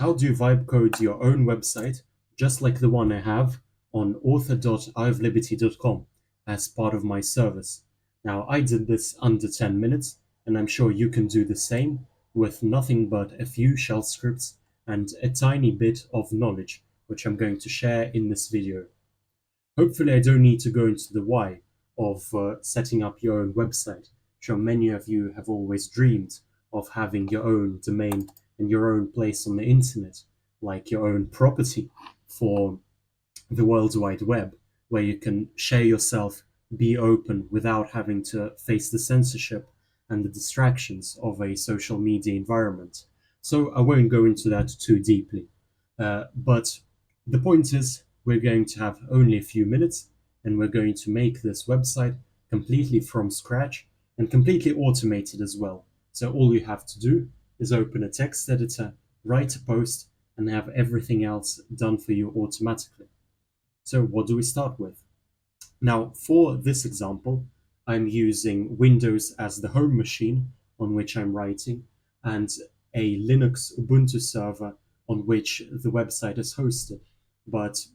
How do you vibe code your own website, just like the one I have on author.ihaveliberty.com as part of my service? Now, I did this under 10 minutes, and I'm sure you can do the same with nothing but a few shell scripts and a tiny bit of knowledge, which I'm going to share in this video. Hopefully, I don't need to go into the why of setting up your own website. I'm sure many of you have always dreamed of having your own domain and your own place on the internet, like your own property for the World Wide Web, where you can share yourself, be open without having to face the censorship and the distractions of a social media environment. So I won't go into that too deeply. But the point is, we're going to have only a few minutes and we're going to make this website completely from scratch and completely automated as well. So all you have to do is open a text editor, write a post, and have everything else done for you automatically. So what do we start with? Now, for this example, I'm using Windows as the home machine on which I'm writing, and a Linux Ubuntu server on which the website is hosted. But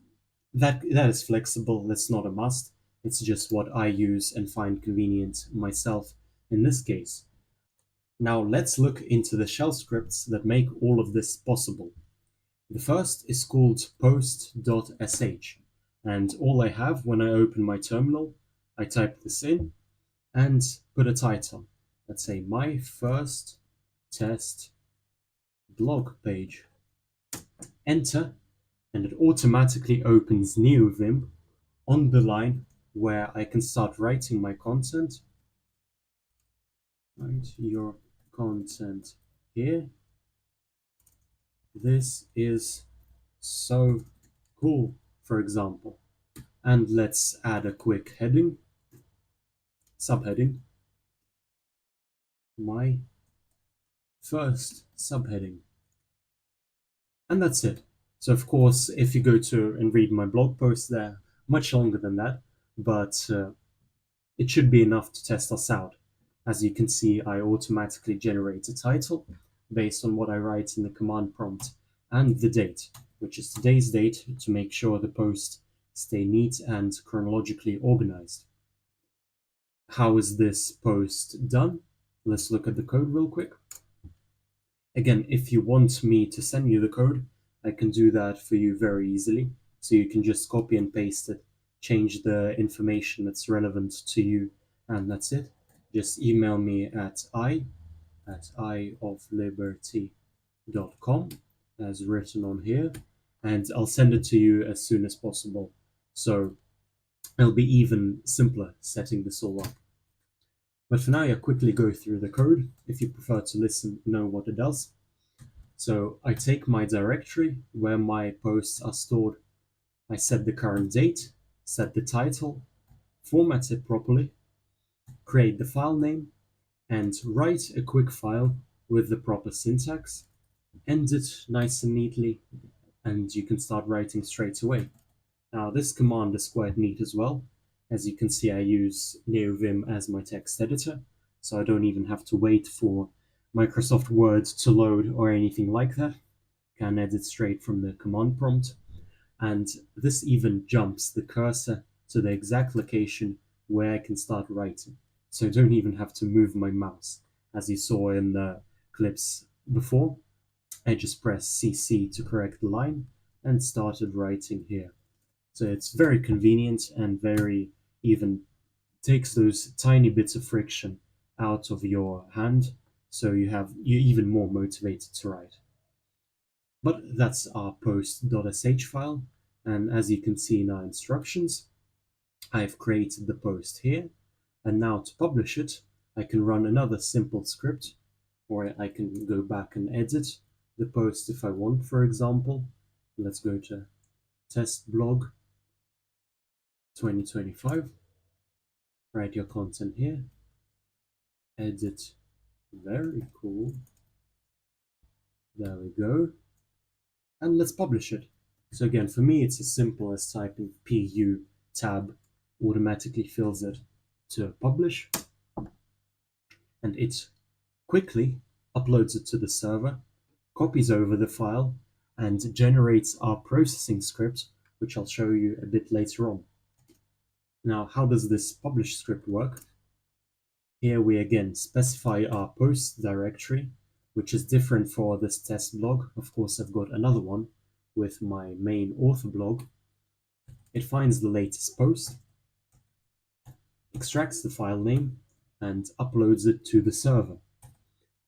that is flexible, that's not a must. It's just what I use and find convenient myself in this case. Now let's look into the shell scripts that make all of this possible. The first is called post.sh, and all I have when I open my terminal, I type this in and put a title. Let's say my first test blog page. Enter, and it automatically opens NeoVim on the line where I can start writing my content. Write your content here. This is so cool, for example. And let's add a quick heading, subheading. My first subheading. And that's it. So of course, if you go to and read my blog post there, much longer than that, but it should be enough to test us out. As you can see, I automatically generate a title based on what I write in the command prompt and the date, which is today's date, to make sure the post stay neat and chronologically organized. How is this post done? Let's look at the code real quick. Again, if you want me to send you the code, I can do that for you very easily. So you can just copy and paste it, change the information that's relevant to you, and that's it. Just email me at ihaveliberty.com, as written on here, and I'll send it to you as soon as possible. So it'll be even simpler setting this all up. But for now, I'll quickly go through the code. If you prefer to listen, know what it does. So I take my directory where my posts are stored. I set the current date, set the title, format it properly, create the file name, and write a quick file with the proper syntax. End it nice and neatly, and you can start writing straight away. Now this command is quite neat as well. As you can see, I use NeoVim as my text editor, so I don't even have to wait for Microsoft Word to load or anything like that. Can edit straight from the command prompt. And this even jumps the cursor to the exact location where I can start writing. So I don't even have to move my mouse. As you saw in the clips before, I just pressed CC to correct the line and started writing here. So it's very convenient and very even takes those tiny bits of friction out of your hand, so you're even more motivated to write. But that's our post.sh file, and as you can see in our instructions, I've created the post here, and now to publish it, I can run another simple script, or I can go back and edit the post if I want, for example. Let's go to test blog 2025, write your content here, edit, very cool, there we go, and let's publish it. So again, for me, it's as simple as typing pu tab, automatically fills it to publish, and it quickly uploads it to the server, copies over the file, and generates our processing script, which I'll show you a bit later on. Now, how does this publish script work? Here we again specify our post directory, which is different for this test blog. Of course, I've got another one with my main author blog. It finds the latest post, extracts the file name, and uploads it to the server.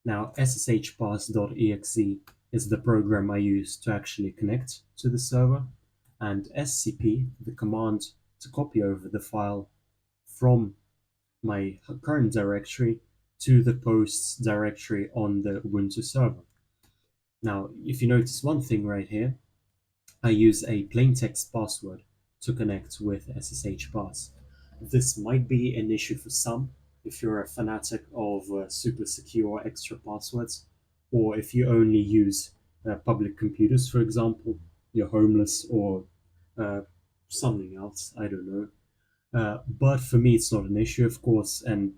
Now, sshparse.exe is the program I use to actually connect to the server, and scp, the command to copy over the file from my current directory to the posts directory on the Ubuntu server. Now, if you notice one thing right here, I use a plain text password to connect with sshparse. This might be an issue for some if you're a fanatic of super secure extra passwords, or if you only use public computers, for example, you're homeless or something else, I don't know. But for me, it's not an issue, of course, and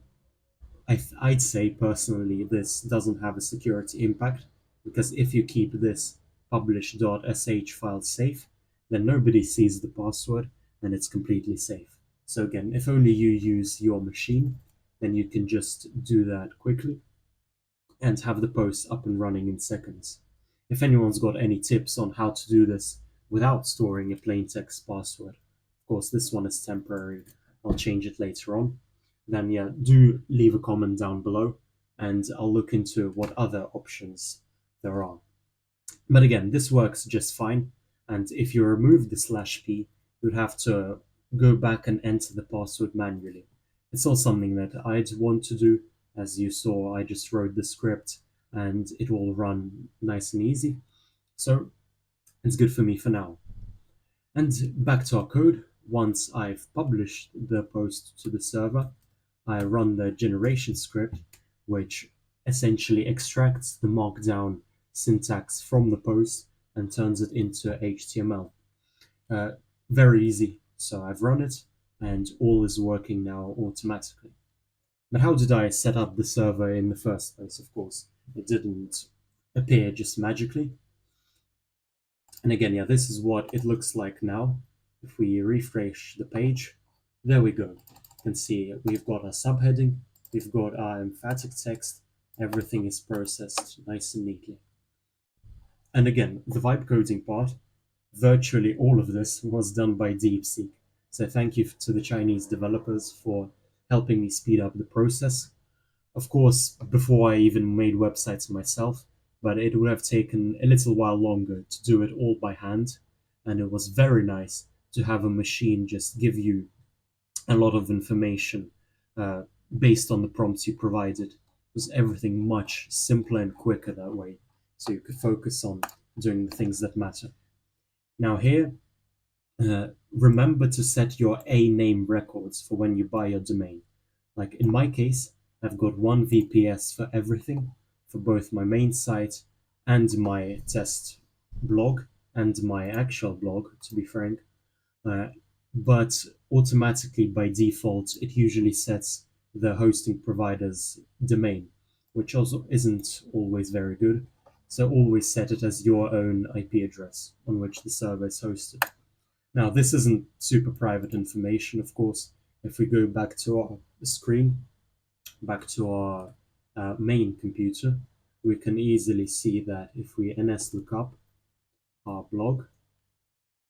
I'd say personally this doesn't have a security impact, because if you keep this publish.sh file safe, then nobody sees the password and it's completely safe. So again, if only you use your machine, then you can just do that quickly and have the post up and running in seconds. If anyone's got any tips on how to do this without storing a plain text password, of course this one is temporary, I'll change it later on, then yeah, do leave a comment down below and I'll look into what other options there are. But again, this works just fine, and if you remove the /p, you'd have to go back and enter the password manually. It's not something that I'd want to do. As you saw, I just wrote the script and it will run nice and easy. So it's good for me for now. And back to our code. Once I've published the post to the server, I run the generation script, which essentially extracts the Markdown syntax from the post and turns it into HTML. Very easy. So I've run it and all is working now automatically. But how did I set up the server in the first place? Of course, it didn't appear just magically. And again, yeah, this is what it looks like now. If we refresh the page, there we go. You can see we've got our subheading, we've got our emphatic text, everything is processed nice and neatly. And again, the vibe coding part, virtually all of this was done by DeepSeek. So thank you to the Chinese developers for helping me speed up the process. Of course, before I even made websites myself, but it would have taken a little while longer to do it all by hand. And it was very nice to have a machine just give you a lot of information based on the prompts you provided. It was everything much simpler and quicker that way, so you could focus on doing the things that matter. Now here, remember to set your A-name records for when you buy your domain. Like in my case, I've got one VPS for everything, for both my main site and my test blog and my actual blog, to be frank. But automatically by default, it usually sets the hosting provider's domain, which also isn't always very good. So always set it as your own IP address on which the server is hosted. Now, this isn't super private information, of course. If we go back to our screen, back to our main computer, we can easily see that if we nslookup our blog,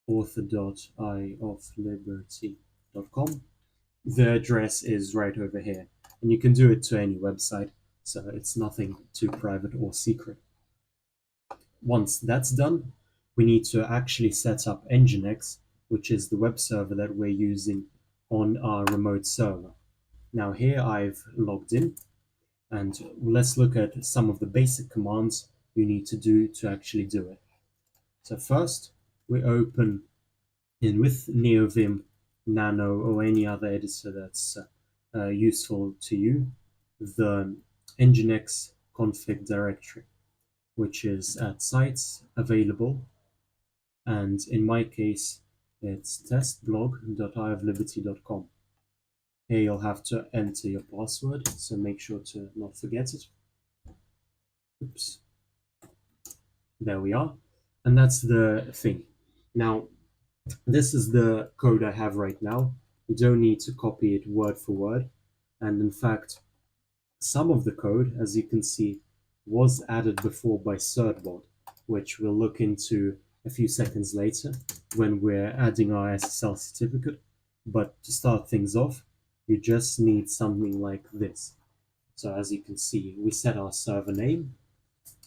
author.iofliberty.com, the address is right over here. And you can do it to any website, so it's nothing too private or secret. Once that's done, we need to actually set up Nginx, which is the web server that we're using on our remote server. Now here I've logged in, and let's look at some of the basic commands you need to do to actually do it. So first, we open in with NeoVim, Nano, or any other editor that's useful to you, the Nginx config directory, which is at sites available, and in my case, it's testblog.iofliberty.com. Here you'll have to enter your password, so make sure to not forget it. Oops. There we are. And that's the thing. Now, this is the code I have right now. You don't need to copy it word for word. And in fact, some of the code, as you can see, was added before by certbot, which we'll look into a few seconds later when we're adding our SSL certificate. But to start things off, you just need something like this. So as you can see, we set our server name,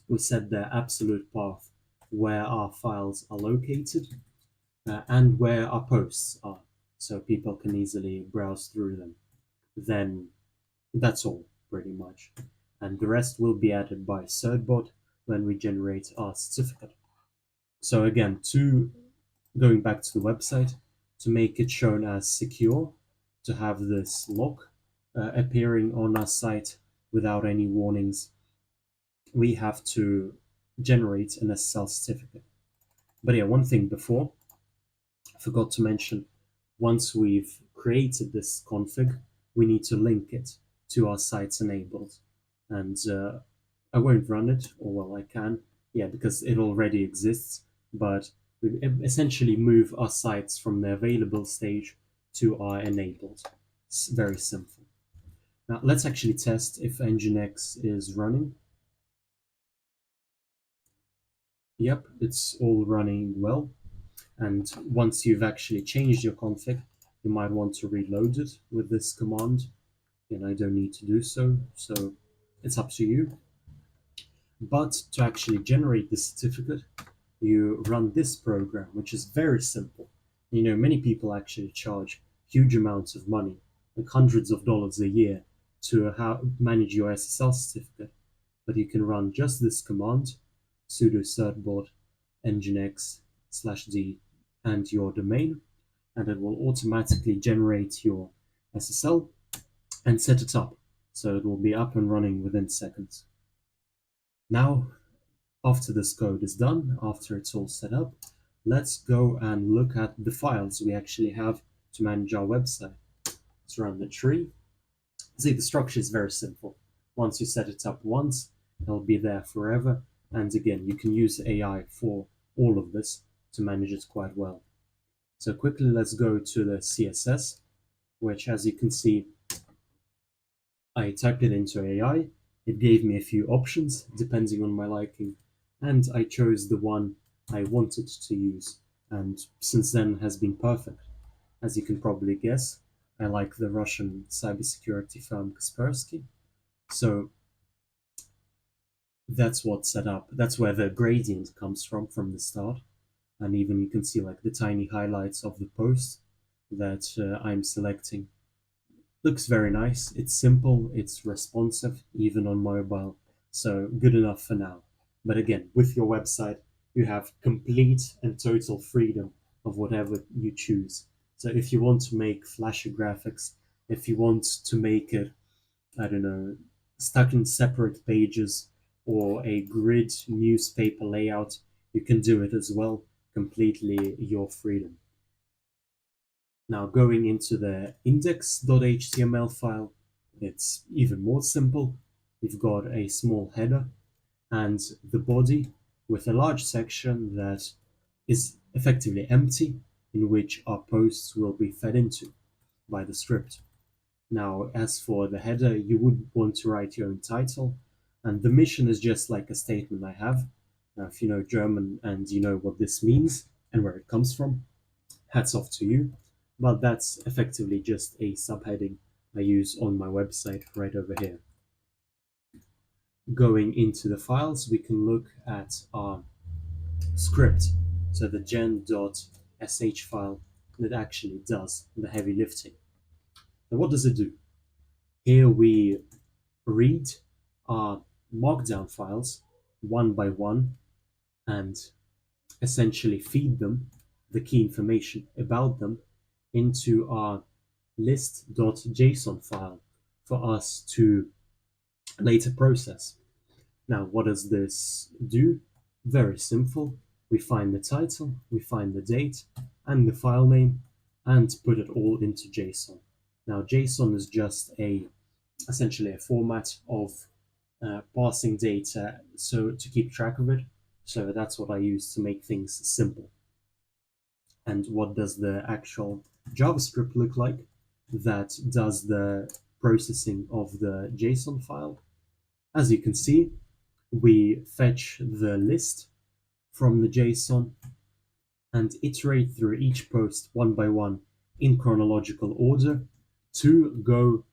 we set the absolute path where our files are located, and where our posts are, so people can easily browse through them. Then that's all, pretty much. And the rest will be added by certbot when we generate our certificate. So again, going back to the website, to make it shown as secure, to have this lock appearing on our site without any warnings, we have to generate an SSL certificate. But yeah, one thing before, I forgot to mention, once we've created this config, we need to link it to our site's enabled. And I won't run it, or well, I can, yeah, because it already exists, but we essentially move our sites from the available stage to our enabled. It's very simple. Now let's actually test if Nginx is running. Yep, it's all running well. And once you've actually changed your config, you might want to reload it with this command. And I don't need to do so, so it's up to you. But to actually generate the certificate, you run this program, which is very simple. You know, many people actually charge huge amounts of money, like hundreds of dollars a year, to manage your SSL certificate. But you can run just this command, sudo certbot nginx/d and your domain, and it will automatically generate your SSL and set it up. So it will be up and running within seconds. Now, after this code is done, after it's all set up, let's go and look at the files we actually have to manage our website. Let's run the tree. See, the structure is very simple. Once you set it up once, it'll be there forever. And again, you can use AI for all of this to manage it quite well. So quickly, let's go to the CSS, which, as you can see, I typed it into AI. It gave me a few options depending on my liking, and I chose the one I wanted to use, and since then has been perfect. As you can probably guess, I like the Russian cybersecurity firm Kaspersky, so that's what's set up. That's where the gradient comes from the start, and even you can see like the tiny highlights of the post that I'm selecting. Looks very nice. It's simple, it's responsive, even on mobile, so good enough for now. But again, with your website, you have complete and total freedom of whatever you choose. So if you want to make flashy graphics, if you want to make it, I don't know, stuck in separate pages or a grid newspaper layout, you can do it as well, completely your freedom. Now going into the index.html file, it's even more simple. We've got a small header and the body with a large section that is effectively empty, in which our posts will be fed into by the script. Now, as for the header, you would want to write your own title, and the mission is just like a statement I have. Now, if you know German and you know what this means and where it comes from, hats off to you. But that's effectively just a subheading I use on my website right over here. Going into the files, we can look at our script, so the gen.sh file that actually does the heavy lifting. Now, what does it do? Here we read our Markdown files one by one and essentially feed them the key information about them into our list.json file for us to later process. Now, what does this do? Very simple. We find the title, we find the date and the file name, and put it all into JSON. Now, JSON is just essentially a format of passing data, so to keep track of it, So that's what I use to make things simple. And what does the actual JavaScript look like that does the processing of the JSON file? As you can see, we fetch the list from the JSON and iterate through each post one by one in chronological order to go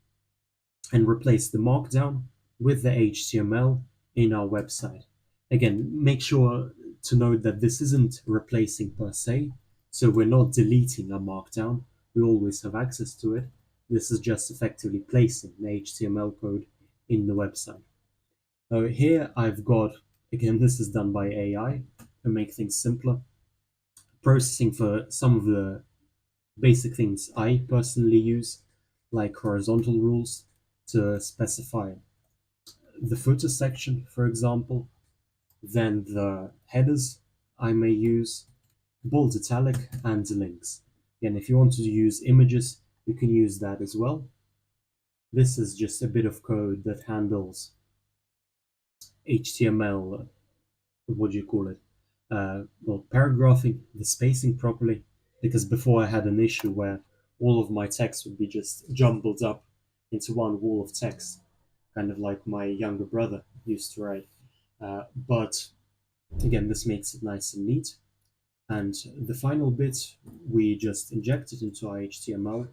and replace the Markdown with the HTML in our website. Again, make sure to note that this isn't replacing per se, so we're not deleting a Markdown. We always have access to it. This is just effectively placing the HTML code in the website. So here I've got, again, this is done by AI to make things simpler. Processing for some of the basic things I personally use, like horizontal rules to specify the footer section, for example, then the headers I may use, bold italic, and links. Again, if you want to use images, you can use that as well. This is just a bit of code that handles HTML, what do you call it? Well, paragraphing, the spacing properly, because before I had an issue where all of my text would be just jumbled up into one wall of text, kind of like my younger brother used to write. But again, this makes it nice and neat. And the final bit, we just inject it into our HTML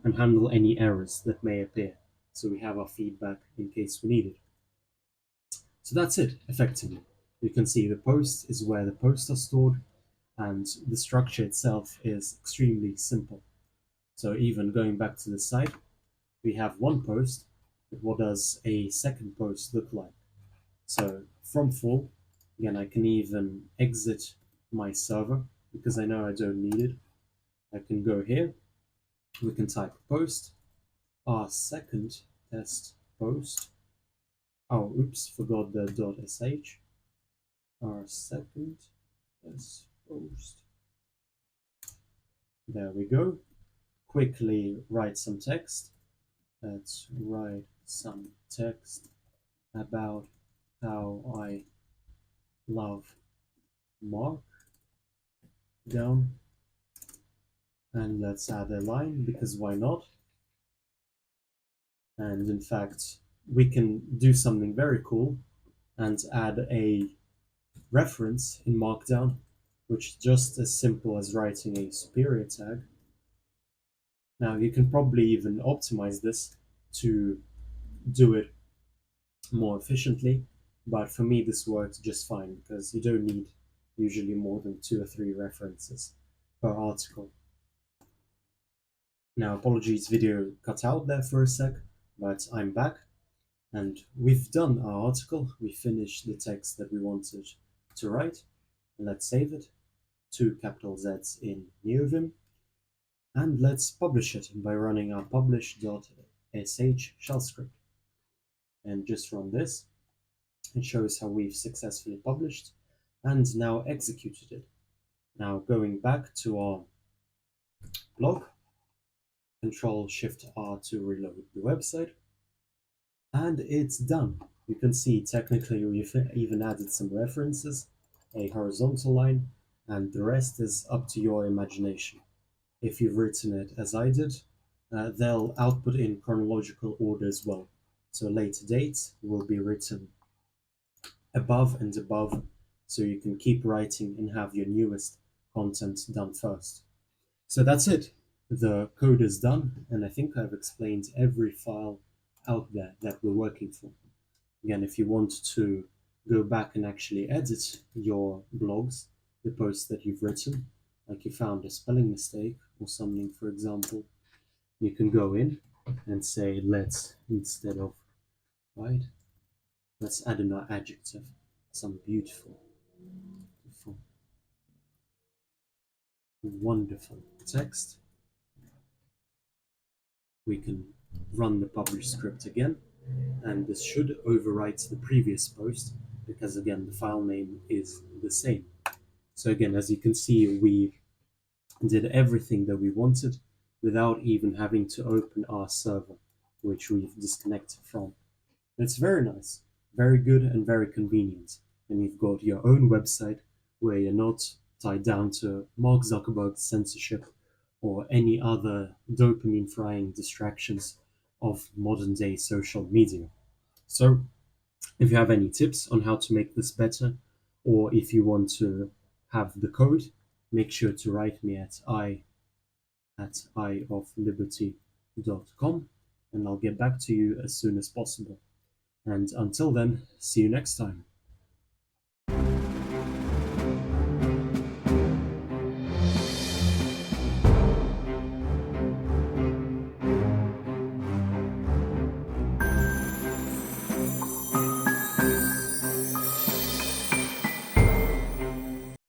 and handle any errors that may appear. So we have our feedback in case we need it. So that's it, effectively. You can see the post is where the posts are stored, and the structure itself is extremely simple. So even going back to the site, we have one post, but what does a second post look like? So from full, again, I can even exit my server because I know I don't need it. I can go here, we can type post, our second test post. Oh, oops, forgot the .sh. Our second test post. There we go. Quickly write some text. Let's write some text about how I love Markdown. And let's add a line because why not? And in fact, we can do something very cool and add a reference in Markdown, which is just as simple as writing a superior tag. Now you can probably even optimize this to do it more efficiently, but for me this works just fine because you don't need usually more than 2 or 3 references per article. Now apologies, video cut out there for a sec, but I'm back and we've done our article. We finished the text that we wanted to write. Let's save it, 2 capital Z's in NeoVim, and let's publish it by running our publish.sh shell script. And just run this. It shows how we've successfully published and now executed it. Now going back to our blog, Control-Shift-R to reload the website, and it's done. You can see technically we've even added some references, a horizontal line, and the rest is up to your imagination. If you've written it as I did, they'll output in chronological order as well. So later dates will be written above and above, so you can keep writing and have your newest content done first. So that's it. The code is done, and I think I've explained every file out there that we're working for. Again, if you want to go back and actually edit your blogs, the posts that you've written, like you found a spelling mistake or something, for example, you can go in and say, let's, instead of, right, let's add an adjective, some beautiful, wonderful text. We can run the publish script again, and this should overwrite the previous post because again the file name is the same. So again, as you can see, we did everything that we wanted without even having to open our server, which we've disconnected from. It's very nice, very good, and very convenient. and you've got your own website where you're not tied down to Mark Zuckerberg's censorship or any other dopamine frying distractions of modern day social media. So, if you have any tips on how to make this better, or if you want to have the code, make sure to write me at iofliberty.com, and I'll get back to you as soon as possible. And until then, see you next time.